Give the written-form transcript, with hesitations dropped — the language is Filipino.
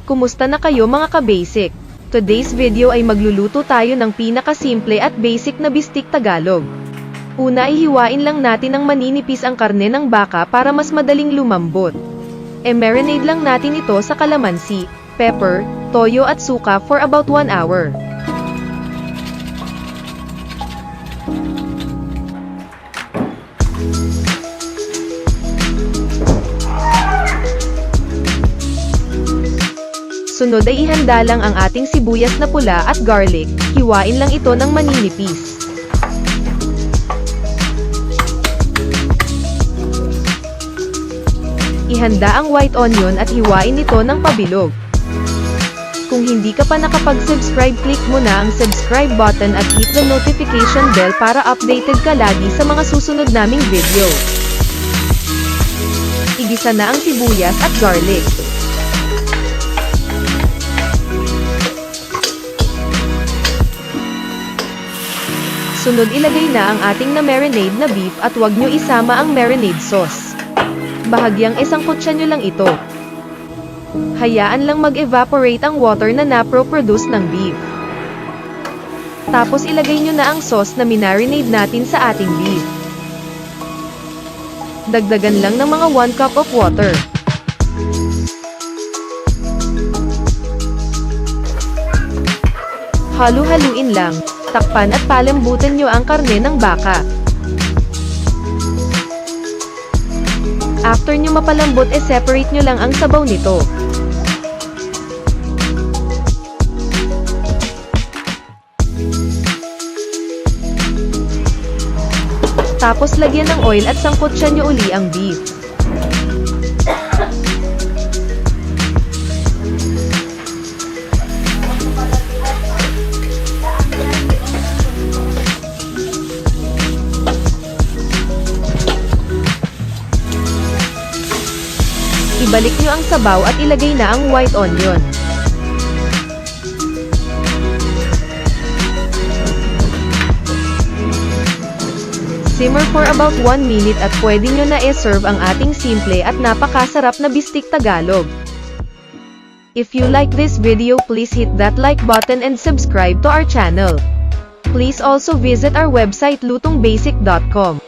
Kumusta na kayo mga ka-basic? Today's video ay magluluto tayo ng pinakasimple at basic na bistik Tagalog. Una ay hiwain lang natin ng maninipis ang karne ng baka para mas madaling lumambot. E-marinate lang natin ito sa kalamansi, pepper, toyo at suka for about 1 hour. Sunod ay ihanda lang ang ating sibuyas na pula at garlic, hiwain lang ito ng maninipis. Ihanda ang white onion at hiwain ito ng pabilog. Kung hindi ka pa nakapag-subscribe, click mo na ang subscribe button at hit the notification bell para updated ka lagi sa mga susunod naming video. Igisa na ang sibuyas at garlic. Sunod ilagay na ang ating na-marinade na beef at huwag nyo isama ang marinade sauce. Bahagyang isangkutsa nyo lang ito. Hayaan lang mag-evaporate ang water na napro-produce ng beef. Tapos ilagay nyo na ang sauce na minarinade natin sa ating beef. Dagdagan lang ng mga 1 cup of water. Halu-haluin lang. Takpan at palambutan nyo ang karne ng baka. After nyo mapalambot, separate nyo lang ang sabaw nito. Tapos lagyan ng oil at sangkutsa nyo uli ang beef. Ibalik nyo ang sabaw at ilagay na ang white onion. Simmer for about 1 minute at pwede nyo na i-serve ang ating simple at napakasarap na bistik Tagalog. If you like this video, please hit that like button and subscribe to our channel. Please also visit our website lutongbasic.com.